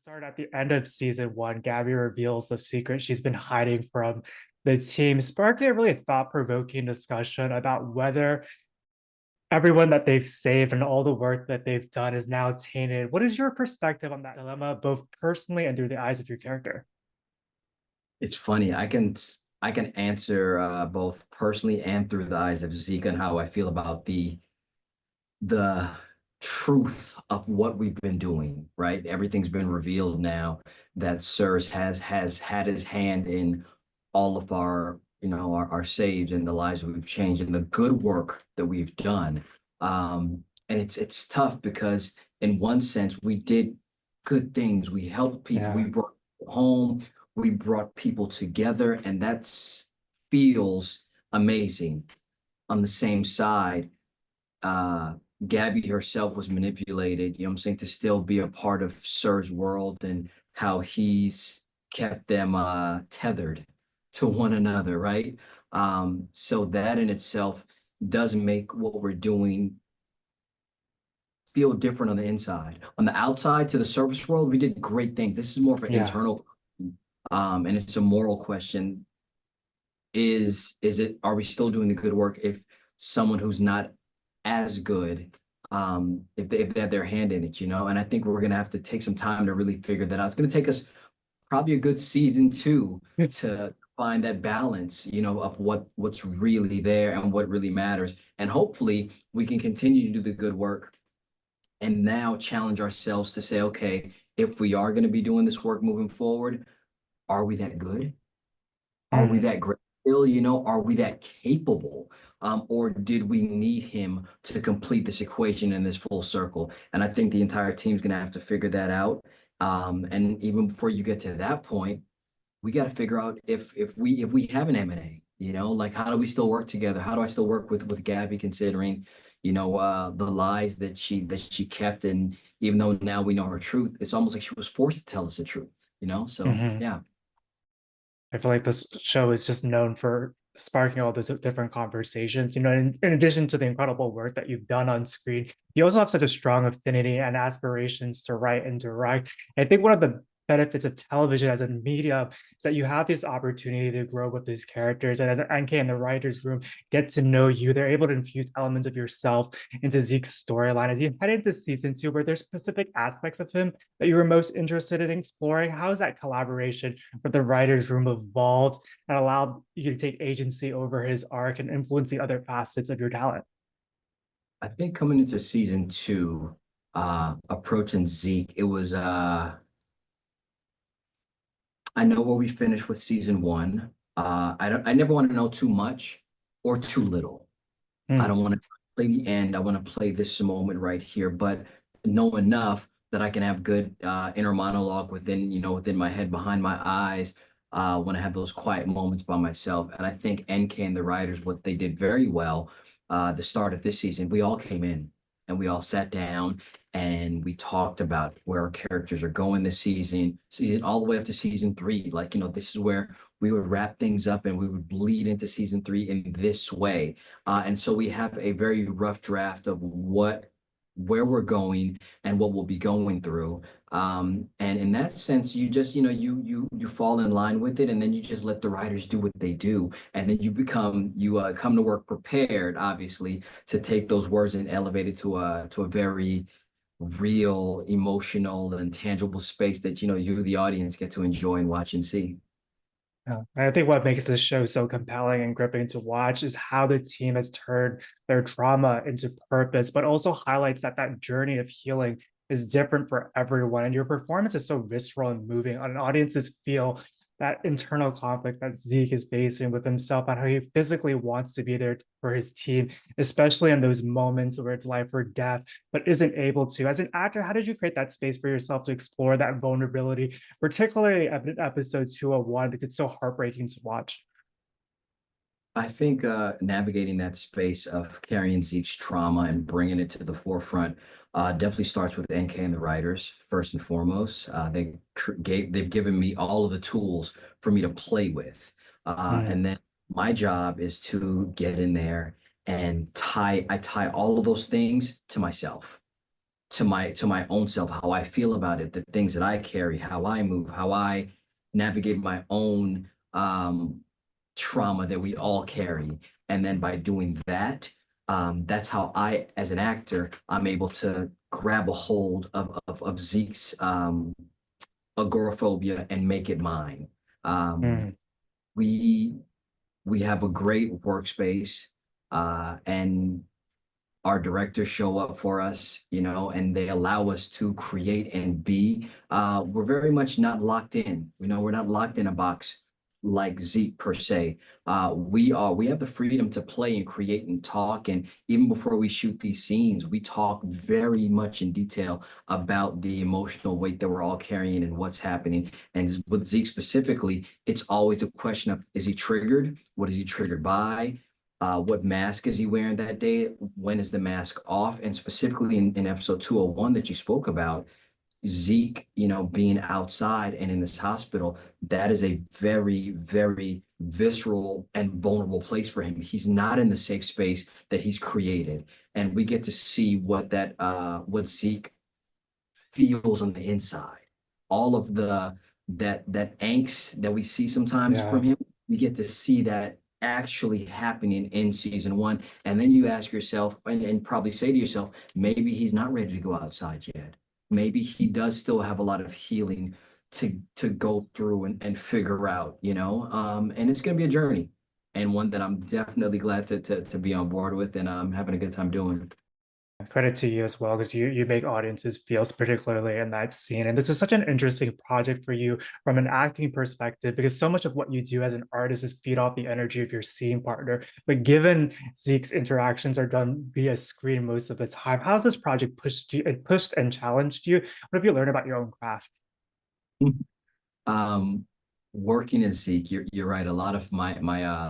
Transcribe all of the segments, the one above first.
start at the end of season one, Gabby reveals the secret she's been hiding from the team, sparking a really thought-provoking discussion about whether everyone that they've saved and all the work that they've done is now tainted. What is your perspective on that dilemma, both personally and through the eyes of your character? It's funny. I can answer both personally and through the eyes of Zeke and how I feel about the truth of what we've been doing. Right, everything's been revealed now that Sirs has had his hand in all of our saves and the lives that we've changed and the good work that we've done. And it's tough because in one sense we did good things. We helped people. We Yeah. brought people home. We brought people together, and feels amazing. On the same side, uh, Gabby herself was manipulated, you know what I'm saying, to still be a part of Sir's world and how he's kept them tethered to one another, right? So that in itself does make what we're doing feel different on the inside. On the outside, to the surface world, we did great things. This is more of an Yeah. internal, and it's a moral question. Is it, are we still doing the good work if someone who's not as good, if they have their hand in it, and I think we're gonna have to take some time to really figure that out. It's gonna take us probably a good season two to find that balance, of what's really there and what really matters, and hopefully we can continue to do the good work and now challenge ourselves to say, okay, if we are going to be doing this work moving forward, are we that good? Are we Mhm. that great still? Are we that capable? Or did we need him to complete this equation in this full circle? And I think the entire team's gonna have to figure that out. And even before you get to that point, we got to figure out if we have an M&A, like how do we still work together? How do I still work with Gabby, considering, the lies that she kept, and even though now we know her truth, it's almost like she was forced to tell us the truth, So Mhm. yeah. I feel like this show is just known for sparking all these different conversations. In addition to the incredible work that you've done on screen, you also have such a strong affinity and aspirations to write and direct. I think one of the benefits of television as a medium is that you have this opportunity to grow with these characters. And as NK in the writer's room get to know you, they're able to infuse elements of yourself into Zeke's storyline. As you head into season two, where there's specific aspects of him that you were most interested in exploring, how is that collaboration where the writer's room evolved and allowed you to take agency over his arc and influence the other facets of your talent? I think coming into season two, approaching Zeke, it was I know where we finished with season one. I never want to know too much or too little. I Mm. don't want to play the end. I want to play this moment right here, but know enough that I can have good inner monologue within my head, behind my eyes, when I have those quiet moments by myself. And I think NK and the writers, what they did very well, the start of this season, we all came in and we all sat down and we talked about where our characters are going this season all the way up to season three. Like, this is where we would wrap things up and we would bleed into season three in this way. And so we have a very rough draft of where we're going and what we'll be going through. And in that sense, you just, you fall in line with it, and then you just let the writers do what they do. And then you come to work prepared, obviously, to take those words and elevate it to a very real, emotional, and tangible space that, you, the audience, get to enjoy and watch and see. Yeah. And I think what makes this show so compelling and gripping to watch is how the team has turned their trauma into purpose, but also highlights that that journey of healing is different for everyone. And your performance is so visceral and moving. And audiences feel that internal conflict that Zeke is facing with himself and how he physically wants to be there for his team, especially in those moments where it's life or death, but isn't able to. As an actor, how did you create that space for yourself to explore that vulnerability, particularly episode 201, because it's so heartbreaking to watch? I think navigating that space of carrying Zeke's trauma and bringing it to the forefront definitely starts with NK and the writers first and foremost. They've given me all of the tools for me to play with, Mm. and then my job is to get in there and tie all of those things to myself. to my own self, how I feel about it, the things that I carry, how I move, how I navigate my own trauma that we all carry. And then by doing that, that's how I, as an actor, I'm able to grab a hold of Zeke's agoraphobia and make it mine. Um, Mm. we we have a great workspace, and our directors show up for us, and they allow us to create and be. We're very much not locked in. We're not locked in a box like Zeke per se. We have the freedom to play and create and talk. And even before we shoot these scenes, we talk very much in detail about the emotional weight that we're all carrying and what's happening. And with Zeke specifically, it's always a question of, is he triggered? What is he triggered by? What mask is he wearing that day? When is the mask off? And specifically in episode 201 that you spoke about, Zeke, being outside and in this hospital, that is a very, very visceral and vulnerable place for him. He's not in the safe space that he's created. And we get to see what Zeke feels on the inside. All of that angst that we see sometimes Yeah. from him, we get to see that actually happening in season one. And then you ask yourself, and probably say to yourself, maybe he's not ready to go outside yet. Maybe he does still have a lot of healing to go through and figure out, and it's gonna be a journey, and one that I'm definitely glad to be on board with, and I'm having a good time doing. Credit to you as well, because you make audiences feel particularly in that scene. And this is such an interesting project for you from an acting perspective, because so much of what you do as an artist is feed off the energy of your scene partner. But given Zeke's interactions are done via screen most of the time, how has this project pushed and challenged you? What have you learned about your own craft? Um, Working as Zeke, you're right. A lot of my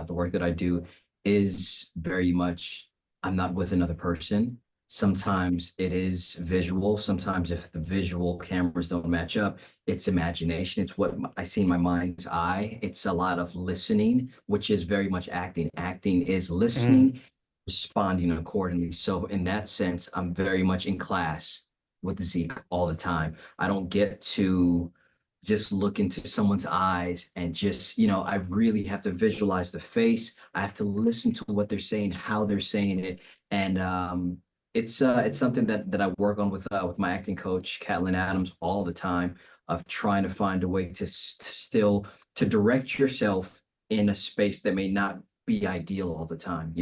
the work that I do is very much, I'm not with another person. Sometimes it is visual. Sometimes if the visual cameras don't match up, it's imagination. It's what I see in my mind's eye. It's a lot of listening, which is very much acting. Acting is Mm, listening, responding accordingly. So in that sense, I'm very much in class with Zeke all the time. I don't get to just look into someone's eyes and just, I really have to visualize the face. I have to listen to what they're saying, how they're saying it. And it's something that I work on with my acting coach, Catlin Adams, all the time, of trying to find a way to still to direct yourself in a space that may not be ideal all the time,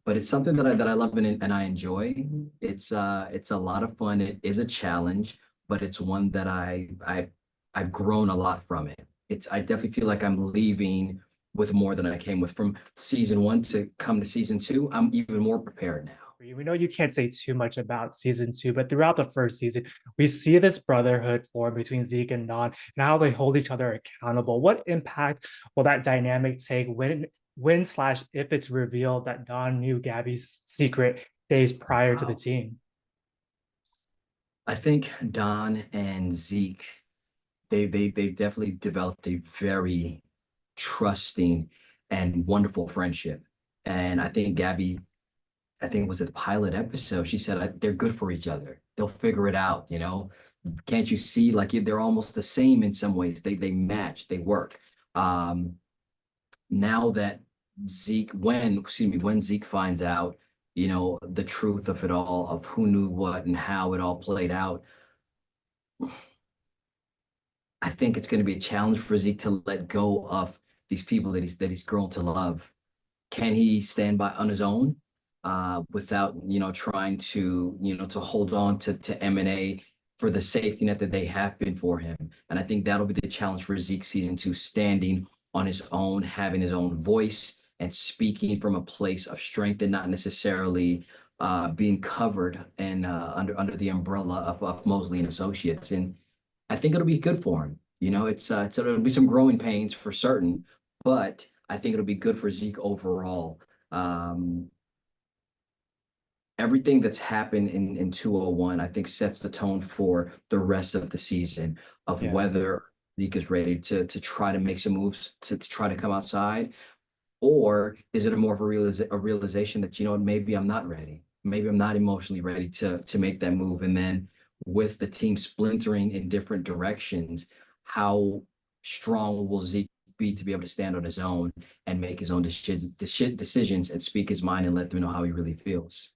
but it's something that I love and I enjoy. It's a lot of fun. It is a challenge, but it's one that I've grown a lot from it. I definitely feel like I'm leaving with more than I came with. From season one to come to season two, I'm even more prepared now. we know you can't say too much about season two, but throughout the first season, we see this brotherhood form between Zeke and Don and how they hold each other accountable. What impact will that dynamic take when slash if it's revealed that Don knew Gabby's secret days prior to the Wow. team? I think Don and Zeke, they've definitely developed a very trusting and wonderful friendship. And I think Gabby, I think it was a pilot episode. She said they're good for each other. They'll figure it out. Can't you see? Like they're almost the same in some ways. They match. They work. Um, Now that when Zeke finds out, the truth of it all, of who knew what and how it all played out, I think it's going to be a challenge for Zeke to let go of these people that he's grown to love. Can he stand by on his own, without trying to hold on to M&A for the safety net that they have been for him? And I think that'll be the challenge for Zeke season two, standing on his own, having his own voice and speaking from a place of strength and not necessarily being covered and under the umbrella of Mosley and Associates. And I think it'll be good for him. It'll be some growing pains for certain, but I think it'll be good for Zeke overall. Um, Everything that's happened in 201, I think sets the tone for the rest of the season, of Yeah. whether Zeke is ready to try to make some moves to try to come outside, or is it a more of a realization that, maybe I'm not ready. maybe I'm not emotionally ready to make that move. And then with the team splintering in different directions, how strong will Zeke be to be able to stand on his own and make his own decisions and speak his mind and let them know how he really feels?